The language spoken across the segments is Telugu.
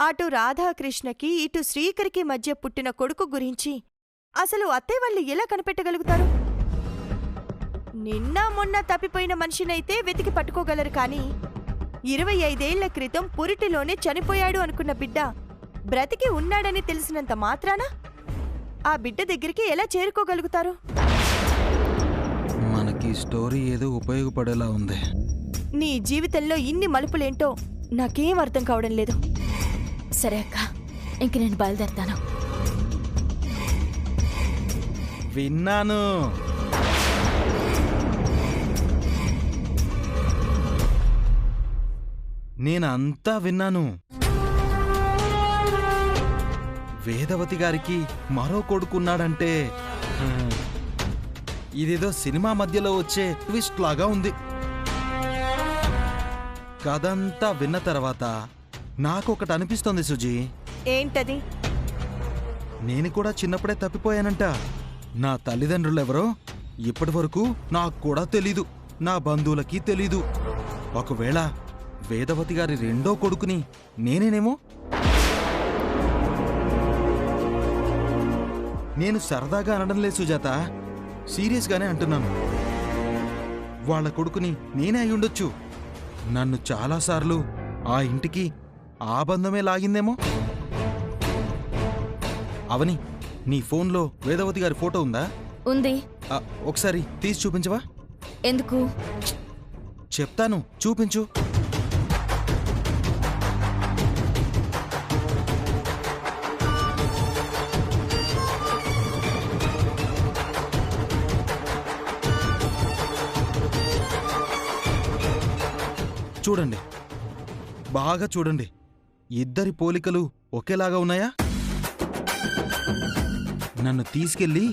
అటు రాధాకృష్ణకి ఇటు శ్రీకరికి మధ్య పుట్టిన కొడుకు గురించి అసలు అత్తయ్య వాళ్ళు ఎలా కనిపెట్టగలుగుతారు? నిన్న మొన్న తప్పిపోయిన మనిషినైతే వెతికి పట్టుకోగలరు, కానీ 25 ఏళ్ల క్రితం పురిటిలోనే చనిపోయాడు అనుకున్న బిడ్డ బ్రతికి ఉన్నాడని తెలిసినంత మాత్రాన ఆ బిడ్డ దగ్గరికి ఎలా చేరుకోగలుగుతారు? మనకి స్టోరీ ఏదో ఉపయోగపడేలా ఉంది. నీ జీవితంలో ఇన్ని మలుపులేంటో నాకేం అర్థం కావడం లేదు. సరే అక్క, ఇంక నేను బయలుదేరతాను. విన్నాను. నేనంతా విన్నాను. వేదవతి గారికి మరో కొడుకున్నాడంటే ఇదేదో సినిమా మధ్యలో వచ్చే ట్విస్ట్ లాగా ఉంది. కథంతా విన్న తర్వాత నాకొకటి అనిపిస్తోంది సుజీ. ఏంటది? నేను కూడా చిన్నప్పుడే తప్పిపోయానంట. నా తల్లిదండ్రులెవరో ఇప్పటి వరకు నాకు కూడా తెలీదు, నా బంధువులకి తెలీదు. ఒకవేళ వేదవతి గారి రెండో కొడుకుని నేనేనేమో? నేను సరదాగా అనడం లేదు సుజాత, సీరియస్గానే అంటున్నాను. వాళ్ళ కొడుకుని నేనే అయ్యుండొచ్చు. నన్ను చాలాసార్లు ఆ ఇంటికి ఆ బంధమే లాగిందేమో. అవని, నీ ఫోన్లో వేదవతి గారి ఫోటో ఉందా? ఉంది. ఒకసారి తీసి చూపించవా? ఎందుకు? చెప్తాను, చూపించు. చూడండి, బాగా చూడండి. ఇద్దరి పోలికలు ఒకేలాగా ఉన్నాయా? నన్ను తీసుకెళ్ళి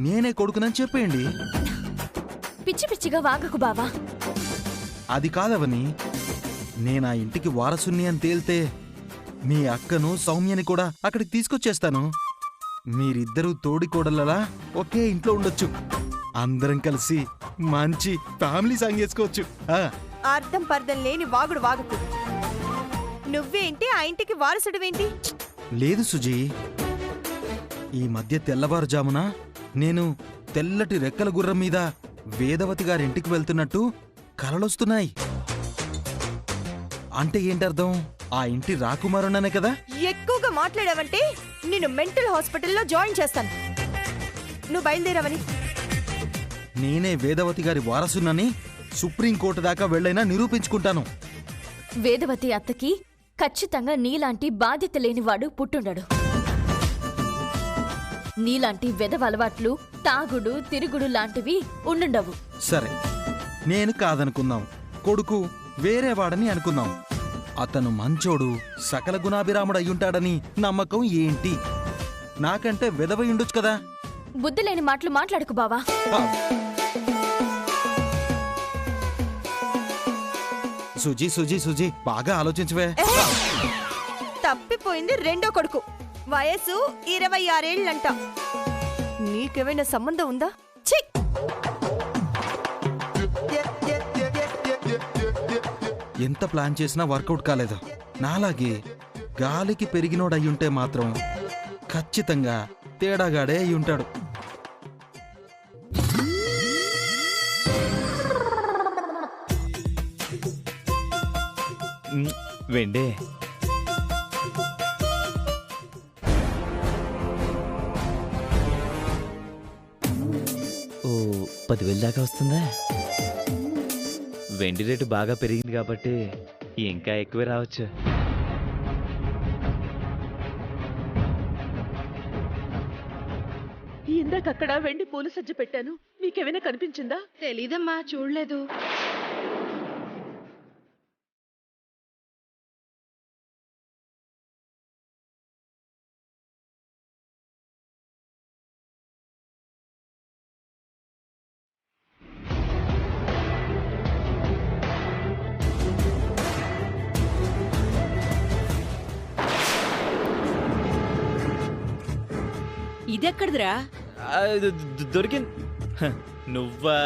నేనే కొడుకునని చెప్పేయండి. పిచ్చి పిచ్చిగా వాగకు బావా. అది కాదవని, నేనా ఇంటికి వారసుని అని తేల్తే మీ అక్కను సౌమ్యని కూడా అక్కడికి తీసుకొచ్చేస్తాను. మీరిద్దరూ తోడికోడలలా ఒకే ఇంట్లో ఉండొచ్చు. అందరం కలిసి మంచి ఫ్యామిలీ సాంగ్ చేసుకోవచ్చు. అర్థం పర్థం లేని వాగుడు వాగుకు. నువ్వేంటి ఆ ఇంటికి వారసుడువేంటి? లేదు సుజీ, ఈ మధ్య తెల్లవారుజామున నేను తెల్లటి రెక్కల గుర్రం మీద వేదవతి గారింటికి వెళ్తున్నట్టు కలలొస్తున్నాయి. అంటే ఏంటర్థం? ఆ ఇంటి రాకుమారుననే కదా? ఎక్కువగా మాట్లాడావంటే నిన్ను మెంటల్ హాస్పిటల్లో జాయిన్ చేస్తాను. నువ్వు బయలుదేరావని. నేనే వేదవతి గారి వారసునని సుప్రీంకోర్టు దాకా వెళ్ళైనా నిరూపించుకుంటాను. వేదవతి అత్తకి ఖచ్చితంగా నీలాంటి బాధ్యత లేనివాడు పుట్టుండడు. నీలాంటి వెధవ అలవాట్లు, తాగుడు, తిరుగుడు లాంటివి ఉండుండవు. సరే, నేను కాదనుకుందాం, కొడుకు వేరేవాడని అనుకుందాం. అతను మంచోడు, సకల గుణాభిరాముడు అయ్యుంటాడని నమ్మకం ఏంటి? నాకంటే వెధవయుండొచ్చు కదా. బుద్ధి లేని మాటలు మాట్లాడుకు బావా. సుజీ సుజీ సుజీ, బాగా ఆలోచించవే. తప్పిపోయింది రెండో కొడుకు, వయసు 26 ఏళ్లంట. నీకేమైనా సంబంధం ఉందా? ఛీ! ఎంత ప్లాన్ చేసినా వర్కౌట్ కాలేదు. నాలాగే గాలికి పెరిగినోడయ్యుంటే మాత్రం ఖచ్చితంగా తేడాగాడే అయ్యుంటాడు. వెండే, ఓ 10,000 దాకా వస్తుందా? వెండి రేటు బాగా పెరిగింది కాబట్టి ఇంకా ఎక్కువే రావచ్చు. ఇందాకక్కడ వెండి పూల సజ్జ పెట్టాను, మీకేమైనా కనిపించిందా? తెలీదమ్మా, చూడలేదు. ఇదెక్కడిదిరా? దొరికింది. నువ్వా?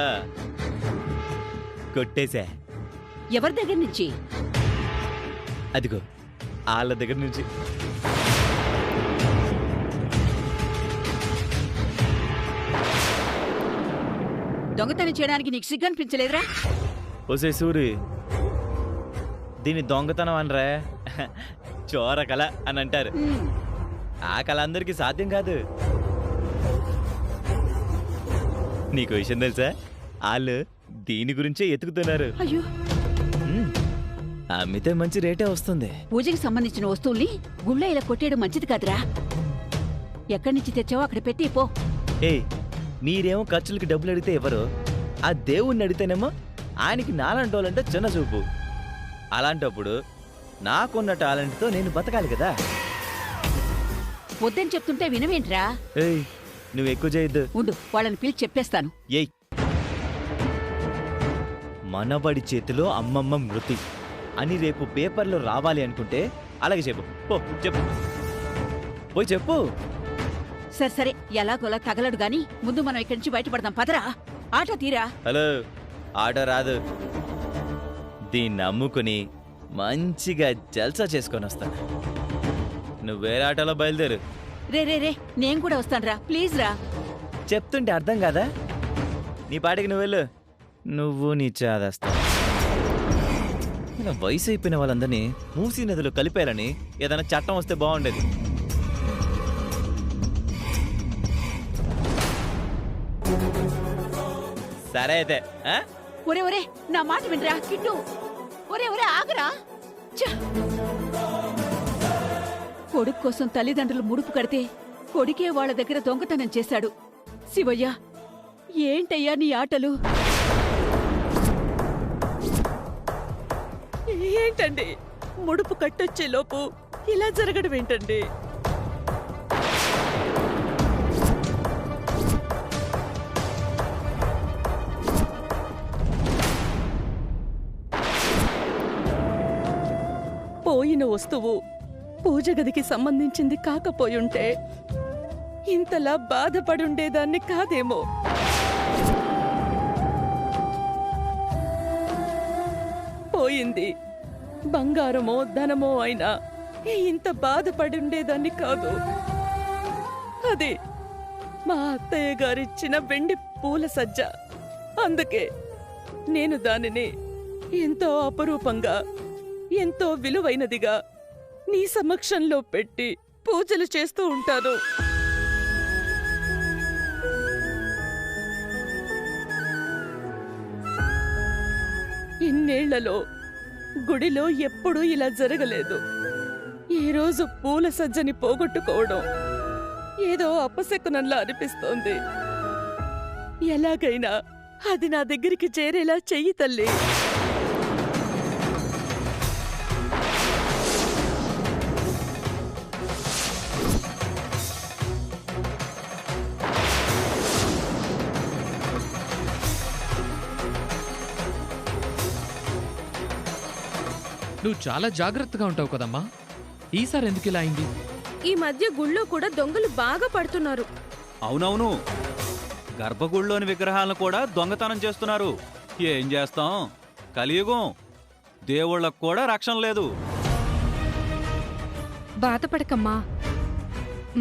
కొట్టేశా. ఎవరి దగ్గర నుంచి? అదిగో వాళ్ళ దగ్గర నుంచి. దొంగతనం చేయడానికి నీకు సిగ్గు అనిపించలేదురా? ఓసే సూరి, దీన్ని దొంగతనం అనరా, చోర కళ అని అంటారు. ఆ కళ అందరికీ సాధ్యం కాదు. నీకు విషయం తెలుసా, వాళ్ళు దీని గురించే ఎతుకుతున్నారు. అయ్యో, అమ్మితే మంచి రేటే వస్తుంది. పూజకి సంబంధించిన వస్తువుల్ని గుళ్ళో ఇలా కొట్టేయడం మంచిది కాదురా. ఎక్కడి నుంచి తెచ్చావో అక్కడ పెట్టి పో. ఏయ్, మీరేమో ఖర్చులకి డబ్బులు అడిగితే ఎవరు, ఆ దేవుణ్ణి అడిగితేనేమో ఆయనకి నాలంటోళ్ళంటే చిన్న చూపు. అలాంటప్పుడు నాకున్న టాలెంట్తో నేను బతకాలి కదా. వద్దని చెప్తుంటే వినవేంట్రా? ఏయ్, నువ్వు ఎక్కువ చేయొద్దు. ఉండు, వాళ్ళని పిలిచి చెప్పేస్తాను. ఏయ్, మనబడి చేతిలో అమ్మమ్మ మృతి అని రేపు పేపర్లో రావాలి అనుకుంటే అలాగే చెప్పు. పో, చెప్పు, పోయి చెప్పు. సరే సరే, ఎలాగోలా తగలడు గాని ముందు మనం ఇక్కడి నుంచి బయటపడదాం. పదరా, ఆట తీరా. హలో, ఆటో రాదు. దీన్ని అమ్ముకుని మంచిగా జల్సా చేసుకొని వస్తాను. నువ్వు వేరే ఆటోలో బయలుదేరు. రే రే రే, నేను కూడా వస్తానురా, ప్లీజ్ రా. చెప్తుంటే అర్థం కాదా? నీ పాటికి నువ్వు వెళ్ళు. నువ్వు నీ చాదేస్తా. ఇలా వయసు అయిపోయిన వాళ్ళందరినీ మూసీ నదిలో కలిపేయాలని ఏదైనా చట్టం వస్తే బాగుండేది. సరే అయితే, ఒరే ఒరే, నా మాట వినరా కిట్టు. ఒరే ఒరే, ఆగరా. ఛ! కొడుకు కోసం తల్లిదండ్రులు ముడుపు కడితే కొడుకే వాళ్ళ దగ్గర దొంగతనం చేశాడు. శివయ్య, ఏంటయ్యా నీ ఆటలు? ఏంటండి, ముడుపు కట్టొచ్చే లోపు ఇలా జరగడం ఏంటండి? పోయిన వస్తువు పూజ గదికి సంబంధించింది కాకపోయుంటే ఇంతలా బాధపడుండేదాన్ని కాదేమో. పోయింది బంగారమో ధనమో అయినా ఇంత బాధపడుండేదాన్ని కాదు. అది మా అత్తయ్య గారిచ్చిన వెండి పూల సజ్జ. అందుకే నేను దానిని ఎంతో అపరూపంగా, ఎంతో విలువైనదిగా నీ సమక్షంలో పెట్టి పూజలు చేస్తూ ఉంటాను. ఇన్నేళ్లలో గుడిలో ఎప్పుడూ ఇలా జరగలేదు. ఈ రోజు పూల సజ్జని పోగొట్టుకోవడం ఏదో అపశకునంలా అనిపిస్తోంది. ఎలాగైనా అది నా దగ్గరికి చేరేలా చెయ్యి తల్లి. నువ్వు చాలా జాగ్రత్తగా ఉంటావు కదమ్మా, ఈసారి ఎందుకు ఇలా అయింది? ఈ మధ్య గుళ్ళో కూడా దొంగలు బాగా పడుతున్నారు. అవునవును, గర్భగుడిలోని విగ్రహాలను కూడా దొంగతనం చేస్తున్నారు. ఏం చేస్తాం, కలియుగం, దేవుళ్ళకు కూడా రక్షణ లేదు. బాధపడకమ్మా,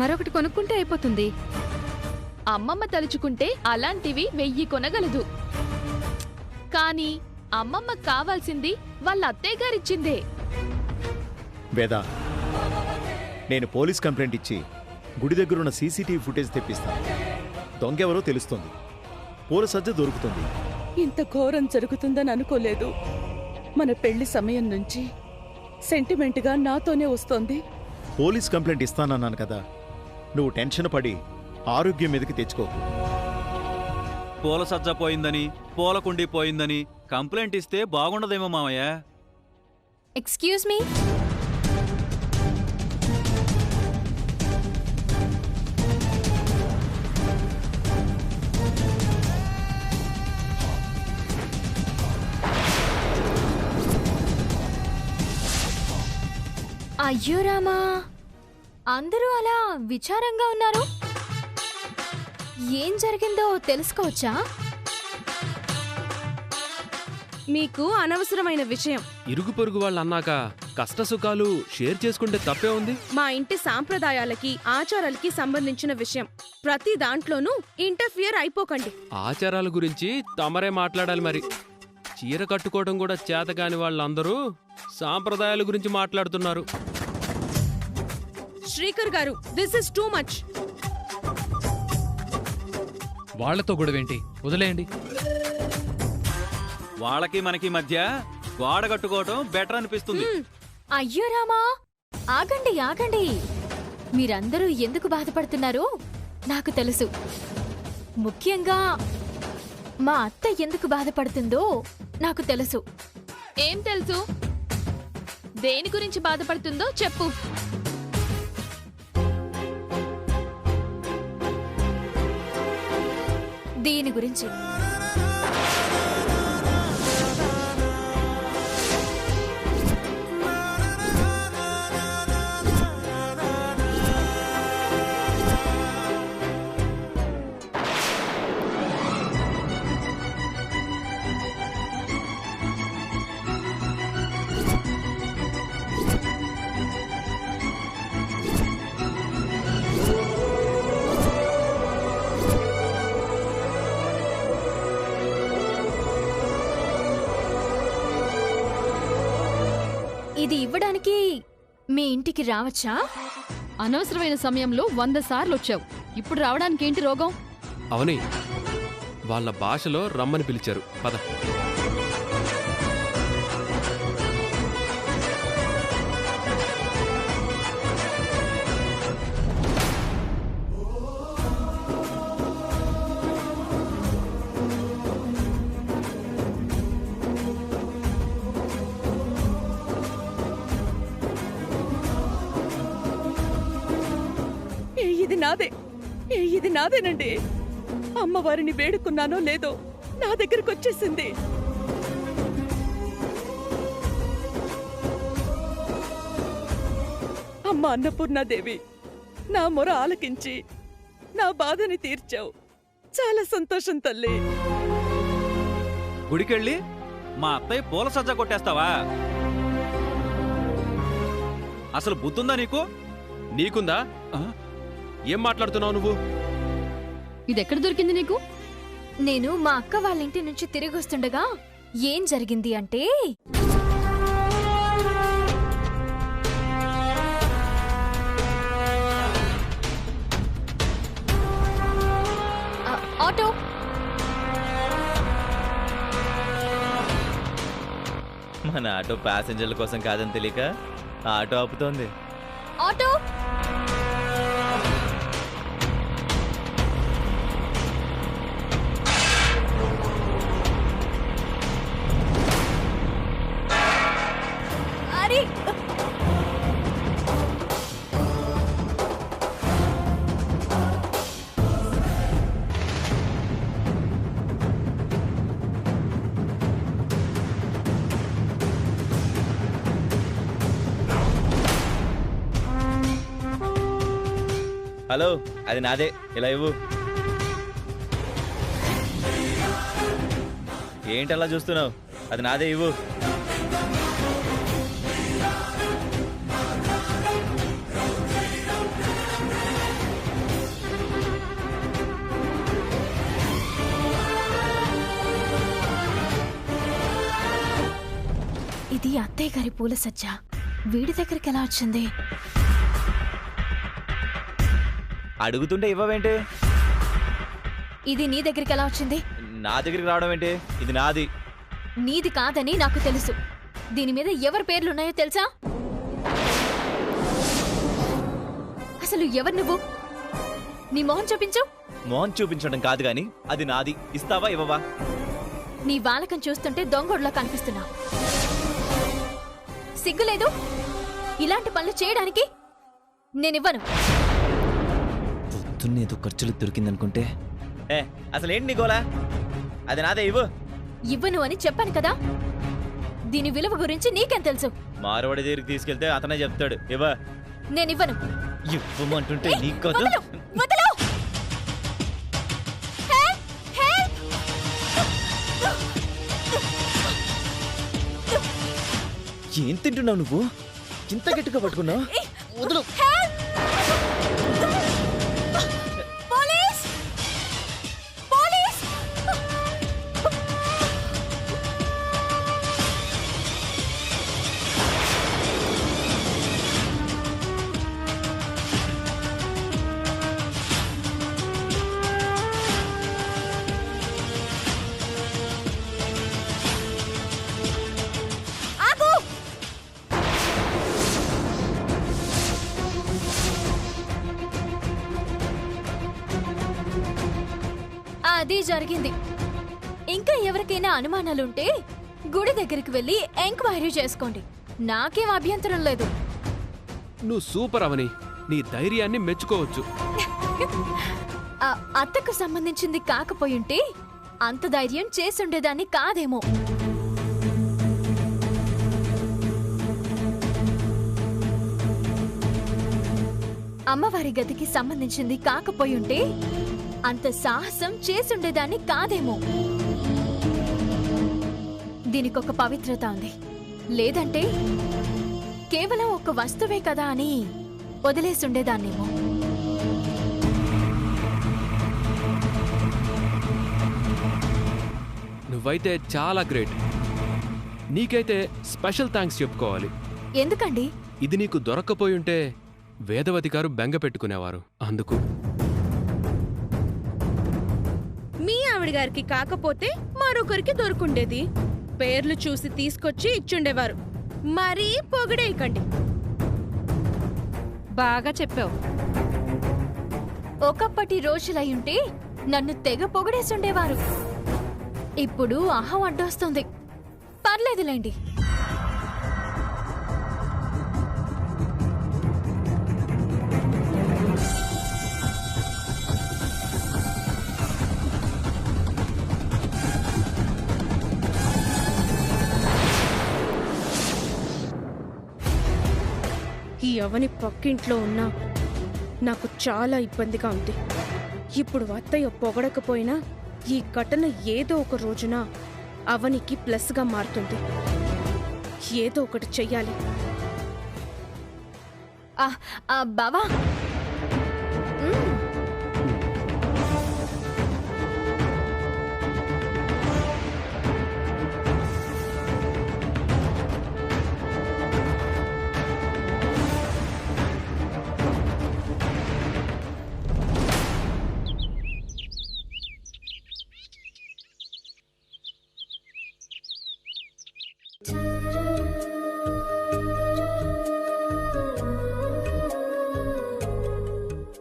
మరొకటి కొనుక్కుంటే అయిపోతుంది. అమ్మమ్మ తలుచుకుంటే అలాంటివి 1000 కొనగలదు. కానీ అమ్మమ్మకు కావాల్సింది వాళ్ళ అత్తయ్య గారిచ్చిందే. వేదా, నేను పోలీస్ కంప్లైంట్ ఇచ్చి గుడి దగ్గరున్న సీసీటీవీ ఫుటేజ్ తెప్పిస్తాను. దొంగెవరో తెలుస్తుంది, పూల సజ్జ దొరుకుతుంది. ఇంత ఘోరం జరుగుతుందని అనుకోలేదు. మన పెళ్లి సమయం నుంచి సెంటిమెంట్గా నాతోనే వస్తోంది. పోలీస్ కంప్లైంట్ ఇస్తానన్నాను కదా, నువ్వు టెన్షన్ పడి ఆరోగ్యం మీదకి తెచ్చుకోకు. పూల సజ్జ పోయిందని, పూల కుండీ పోయిందని కంప్లైంట్ ఇస్తే బాగుండదేమో మామయ్య. Excuse me. అయ్యో రామా, అందరూ అలా విచారంగా ఉన్నారు. ఏం జరిగిందో తెలుసుకోవచ్చా? మీకు అనవసరమైన విషయం. ఇరుగు పొరుగు వాళ్ళు అన్నాక కష్ట సుఖాలు షేర్ చేసుకుంటే తప్పే ఉంది. మా ఇంటి సాంప్రదాయాలకి ఆచారాలకి సంబంధించిన విషయం. ప్రతి దాంట్లోనూ ఇంటర్ఫియర్ అయిపోకండి. ఆచారాల గురించి తమరే మాట్లాడాలి. మరి చీర కట్టుకోవడం కూడా చేతగాని వాళ్ళందరూ సాంప్రదాయాల గురించి మాట్లాడుతున్నారు. శ్రీకర్ గారు, దిస్ ఇస్ టూ మచ్. వాళ్లతో గొడవేంటి, వదిలేయండి. వాళ్ళకి మనకి మధ్య గోడ కట్టుకోవటం బెటర్ అనిపిస్తుంది. అయ్యో రామా, ఆగండి ఆగండి. మీరందరూ ఎందుకు బాధపడుతున్నారో నాకు తెలుసు. ముఖ్యంగా మా అత్త ఎందుకు బాధపడుతుందో నాకు తెలుసు. ఏం తెలుసు? దేని గురించి బాధపడుతుందో చెప్పు. దీని గురించి. ఇది ఇవ్వడానికి మీ ఇంటికి రావచ్చా? అనవసరమైన సమయంలో 100 సార్లు వచ్చావు. ఇప్పుడు రావడానికి ఏంటి రోగం? అవని, వాళ్ళ భాషలో రమ్మని పిలిచారు. పద. ఇది నాదేనండి. అమ్మవారిని వేడుకున్నానో లేదో నా దగ్గరకు వచ్చేసింది. అమ్మ అన్నపూర్ణాదేవి, నా మొర ఆలకించి నా బాధని తీర్చావు. చాలా సంతోషం తల్లి. గుడికెళ్ళి మా అత్తయ్య పూల సజ్జ కొట్టేస్తావా? అసలు బుద్ధుందా నీకు? నీకుందా? ఏం మాట్లాడుతున్నావు నువ్వు? ఇదెక్కడ దొరికింది నీకు? నేను మా అక్క వాళ్ళ ఇంటి నుంచి తిరిగి వస్తుండగా ఏం జరిగింది అంటే, ఆటో మన ఆటో ప్యాసింజర్ల కోసం కాదని తెలియక ఆటో ఆపుతోంది. ఆటో అరే, హలో, అది నాదే, ఇలా ఇవ్వు. ఏంటి అలా చూస్తున్నావు? అది నాదే, ఇవ్వు. ఇది అత్తయ్య గారి పూల సజ్జ. వీడి దగ్గరికి ఎలా వచ్చింది? అడుగుతుంటే ఇవ్వవేంటి? ఇది నీ దగ్గరికి ఎలా వచ్చింది? నా దగ్గరికి రావడం ఏంటి? ఇది నాది. నీది కాదని నాకు తెలుసు. దీని మీద ఎవరి పేర్లున్నాయో తెలుసా? అసలు ఎవరు నువ్వు? నీ మొహం చూపించు. మొహం చూపించడం కాదు గాని అది నాది. ఇస్తావా ఇవ్వవా? నీ బాలకం చూస్తుంటే దొంగోడ్లా కనిపిస్తున్నావు. సిగ్గులేదు ఇలాంటి పనులు చేయడానికి? నేనివ్వను. పొద్దున్నేదో ఖర్చులు దొరికిందనుకుంటే. అసలు ఏంటి నీ గోలా? అది నాదే, ఇవ్వు. ఇవ్వను అని చెప్పాను కదా. దీని విలువ గురించి నీకేం తెలుసు? మారవాడి దగ్గరికి తీసుకెళ్తే అతనే చెప్తాడు. ఇవ్వ. నేనివ్వను. ఇవ్వమంటుంటే నీకు కాదు. వదలు, వదలు. ఏం తింటున్నావు నువ్వు? ఇంత గట్టిగా పట్టుకున్నా వదులు. పోలీస్! పోలీస్! ఆగు! అది జరిగింది. ఇంకా ఎవరికైనా అనుమానాలుంటే గుడి దగ్గరికి వెళ్ళి ఎంక్వైరీ చేసుకోండి. నాకేం అభ్యంతరం లేదు. నువ్వు సూపర్ అవని, నీ ధైర్యాన్ని మెచ్చుకోవచ్చు. ఆ అత్తకు సంబంధించింది కాకపోయుంటే అంత ధైర్యం చేసుండేదాన్ని కాదేమో. అమ్మవారి గదికి సంబంధించింది కాకపోయుంటే అంత సాహసం చేసుండేదాన్ని కాదేమో. దీనికొక పవిత్రత ఉంది. లేదంటే కేవలం ఒక వస్తువే కదా అని వదిలేసుండేదాన్నేమో. నువ్వైతే చాలా గ్రేట్. నీకైతే స్పెషల్ థ్యాంక్స్ చెప్పుకోవాలి. ఎందుకండి? ఇది నీకు దొరక్కపోయి ఉంటే వేదవతి గారు బెంగ పెట్టుకునేవారు. అందుకు మీ ఆవిడ గారికి కాకపోతే మరొకరికి దొరుకుండేది. పేర్లు చూసి తీసుకొచ్చి ఇచ్చుండేవారు. మరీ పొగిడేయకండి. బాగా చెప్పావు. ఒకప్పటి రోజులయ్యుంటే నన్ను తెగ పొగిడేసుండేవారు. ఇప్పుడు అహం అడ్డొస్తుంది. పర్లేదులేండి. ఈ అవని పక్కింట్లో ఉన్నా నాకు చాలా ఇబ్బందిగా ఉంది. ఇప్పుడు అత్తయ్య పొగడకపోయినా ఈ ఘటన ఏదో ఒక రోజున అవనికి ప్లస్గా మారుతుంది. ఏదో ఒకటి చెయ్యాలి. బావా,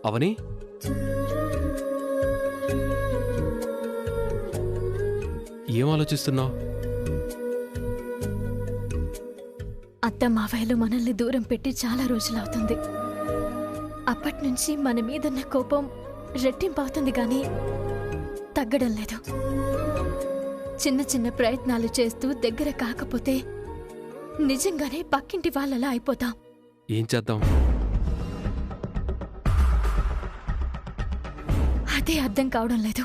అవని, ఏం ఆలోచిస్తున్నావు? అత్త మావయ్యలు మనల్ని దూరం పెట్టి చాలా రోజులవుతుంది. అప్పట్నుంచి మన మీదన్న కోపం రెట్టింపవుతుంది గాని తగ్గడం లేదు. చిన్న చిన్న ప్రయత్నాలు చేస్తూ దగ్గర కాకపోతే నిజంగానే పక్కింటి వాళ్ళలా అయిపోతాం. ఏం చేద్దాం? అదే అర్థం కావడం లేదు.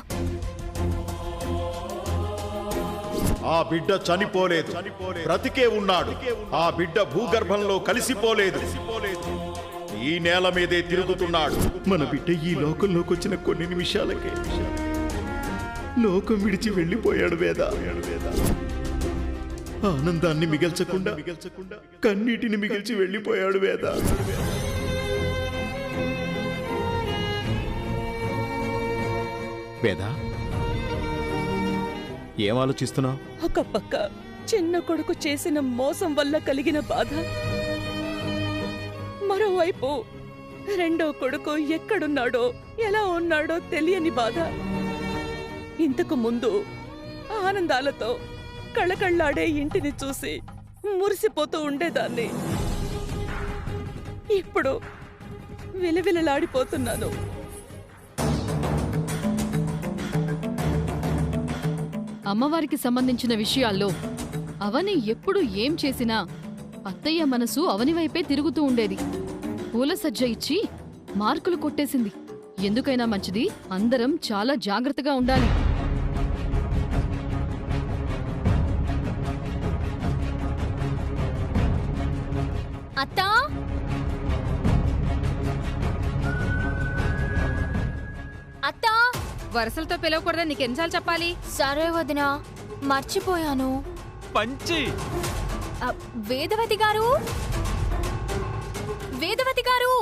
ఆ బిడ్డ చనిపోలేదు, బ్రతికే ఉన్నాడు. ఆ బిడ్డ భూగర్భంలో కలిసిపోలేదు, ఈ నేల మీదే తిరుగుతున్నాడు. మన బిడ్డ ఈ లోకంలోకి వచ్చిన కొన్ని నిమిషాలకే లోకం విడిచి వెళ్ళిపోయాడు వేద. ఆనందాన్ని మిగల్చకుండా కన్నీటిని మిగిల్చి వెళ్ళిపోయాడు వేద. వేద, ఏం ఆలోచిస్తున్నావు? ఒక పక్క చిన్న కొడుకు చేసిన మోసం వల్ల కలిగిన బాధ, మరోవైపు రెండో కొడుకు ఎక్కడున్నాడో ఎలా ఉన్నాడో తెలియని బాధ. ఇంతకు ముందు ఆనందాలతో కళకళ్ళాడే ఇంటిని చూసి మురిసిపోతూ ఉండేదాన్ని. ఇప్పుడు విలవిలలాడిపోతున్నాను. అమ్మవారికి సంబంధించిన విషయాల్లో అవని ఎప్పుడు ఏం చేసినా అత్తయ్య మనసు అవని వైపే తిరుగుతూ ఉండేది. పూల సజ్జ ఇచ్చి మార్కులు కొట్టేసింది. ఎందుకైనా మంచిది, అందరం చాలా జాగ్రత్తగా ఉండాలి. అత్తా, వరుసలతో పిలవకూడదని నీకెన్నిసార్లు చెప్పాలి? సరే వదినా, మర్చిపోయాను. పంచి వేదవతి గారు, వేదవతి గారు!